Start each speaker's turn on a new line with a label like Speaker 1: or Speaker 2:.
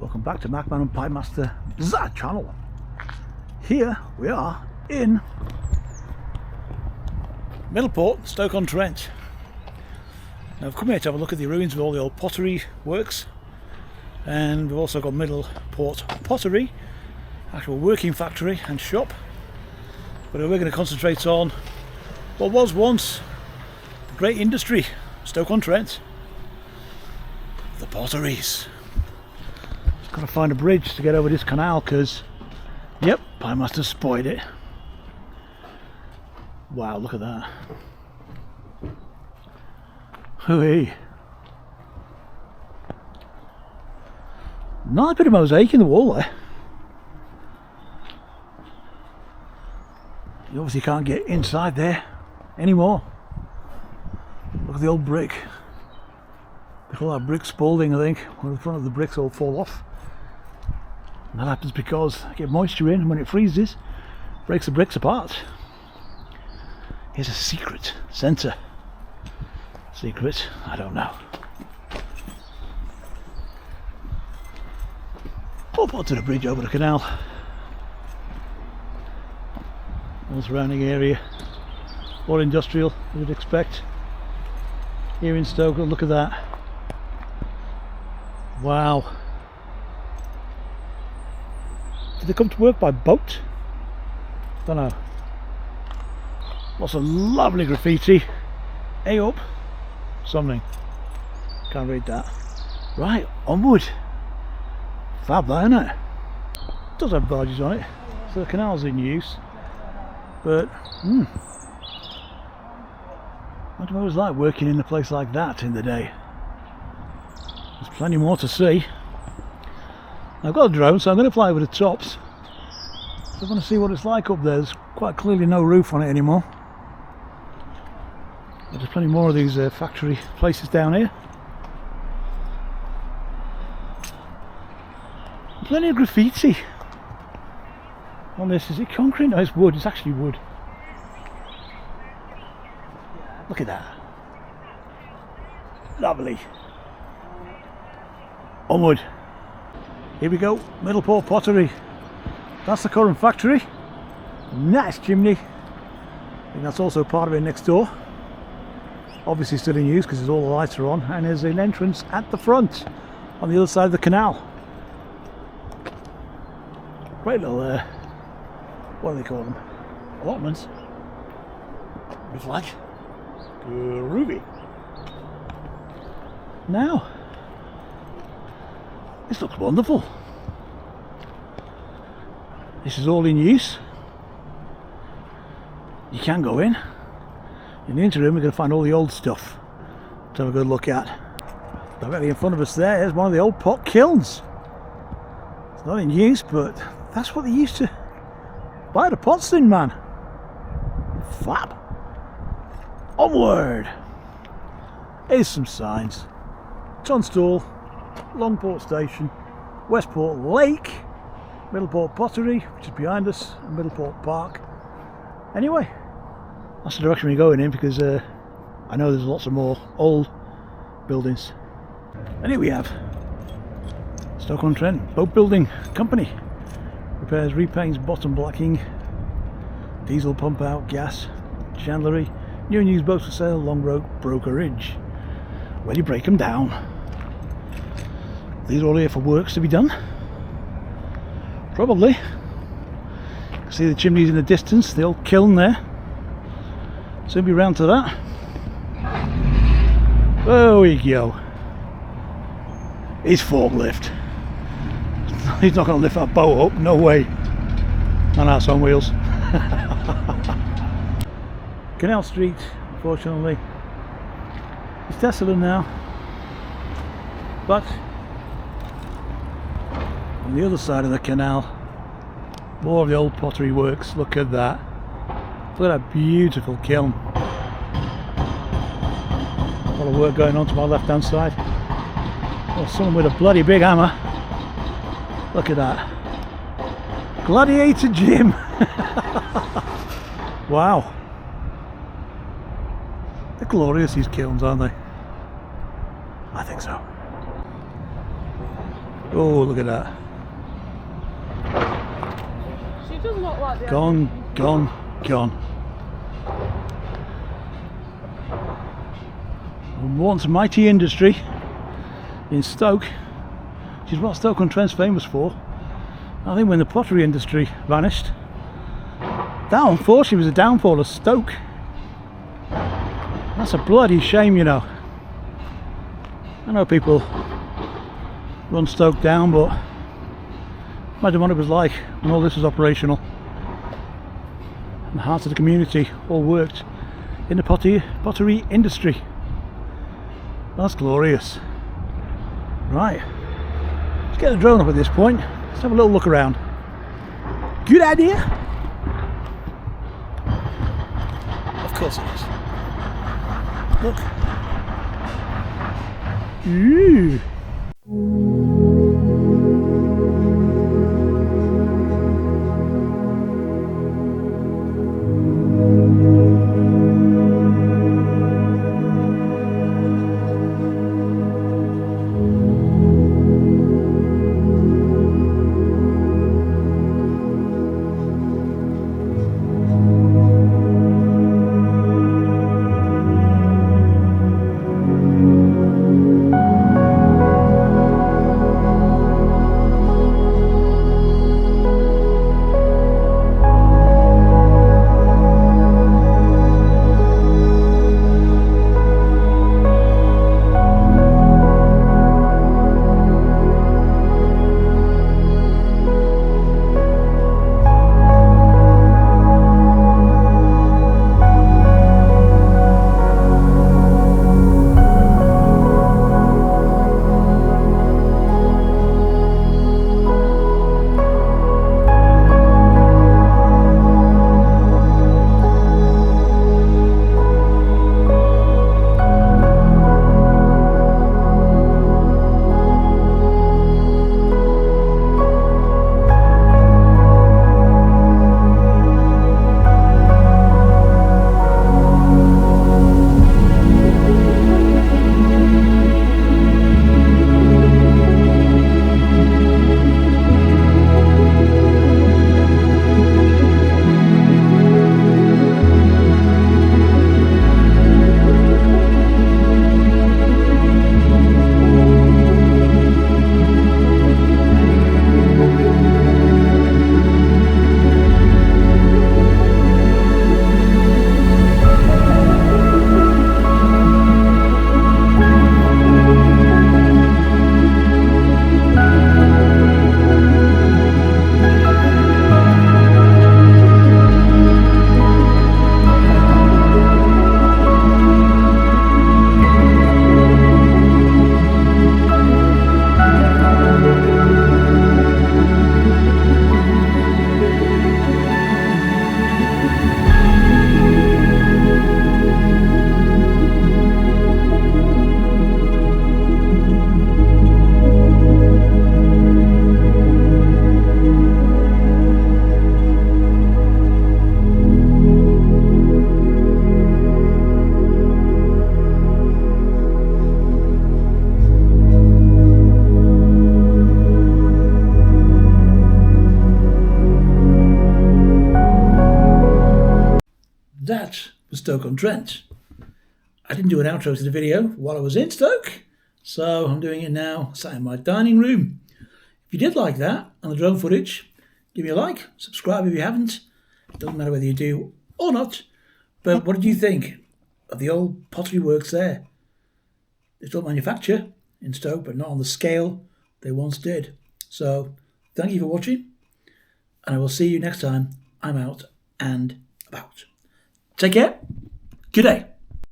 Speaker 1: Welcome back to Macman and Piemaster the channel. Here we are in Middleport, Stoke-on-Trent. Now I've come here to have a look at the ruins of all the old pottery works, and we've also got Middleport Pottery, actual working factory and shop. But we're going to concentrate on what was once the great industry, Stoke-on-Trent, the potteries. Just got to find a bridge to get over this canal because, yep, I must have spoiled it. Wow, look at that. Hooey. Nice bit of mosaic in the wall there. You obviously can't get inside there anymore. Look at the old brick. They call that brick spalding, I think, when the front of the bricks all fall off. And that happens because I get moisture in, and when it freezes, it breaks the bricks apart. Here's a secret centre. Secret? I don't know. Up onto the bridge over the canal. All surrounding area, more industrial, you would expect. Here in Stoke, look at that. Wow. Did they come to work by boat? Don't know. Lots of lovely graffiti. Hey up. Something. Can't read that. Right, onward. Fab that, isn't it? It does have barges on it, so the canal's in use. But, I wonder what it was like working in a place like that in the day. There's plenty more to see. I've got a drone, so I'm going to fly over the tops. So I want to see what it's like up there. There's quite clearly no roof on it anymore. But there's plenty more of these factory places down here. Plenty of graffiti on this. Is it concrete? No, it's wood. It's actually wood. Look at that. Lovely. Onward. Here we go. Middleport Pottery. That's the current factory. Nice chimney. I think that's also part of it next door. Obviously still in use because all the lights are on. And there's an entrance at the front on the other side of the canal. Great little, what do they call them? Allotments. It's like groovy. Now, this looks wonderful. This is all in use. You can go in. In the interim, we're going to find all the old stuff to have a good look at. Directly in front of us there is one of the old pot kilns. It's not in use, but that's what they used to buy the pots in, man. Fab. Onward. Here's some signs. Tunstall, Longport Station, Westport Lake, Middleport Pottery, which is behind us, and Middleport Park. Anyway, that's the direction we're going in because I know there's lots of more old buildings. And here we have Stoke-on-Trent Boat Building Company. Repairs, repaints, bottom blacking, diesel pump out, gas, chandlery, new and used boats for sale, long road brokerage. Where do you break them down? These are all here for works to be done. Probably. You can see the chimneys in the distance, the old kiln there. Soon be round to that. There we go. His forklift. He's not going to lift that boat up, no way. And that's on wheels. Canal Street, unfortunately, it's desolate now. But on the other side of the canal, more of the old pottery works. Look at that. Look at that beautiful kiln. A lot of work going on to my left hand side. Oh, someone with a bloody big hammer. Look at that. Gladiator Gym. Wow. They're glorious, these kilns, aren't they? I think so. Oh, look at that.
Speaker 2: She does look like the
Speaker 1: Gone, gone, gone. Once mighty industry in Stoke, which is what Stoke-on-Trent's famous for. I think when the pottery industry vanished, that unfortunately was a downfall of Stoke. That's a bloody shame, you know. I know people run Stoke down, but imagine what it was like when all this was operational. And the heart of the community all worked in the pottery industry. That's glorious. Right, let's get the drone up at this point. Let's have a little look around. Good idea? Of course it is. Look. Ooh. That was Stoke-on-Trent. I didn't do an outro to the video while I was in Stoke, so I'm doing it now, sat in my dining room. If you did like that and the drone footage, give me a like, subscribe if you haven't. It doesn't matter whether you do or not. But what did you think of the old pottery works there? They still manufacture in Stoke, but not on the scale they once did. So thank you for watching, and I will see you next time I'm out and about. Take care. Good day.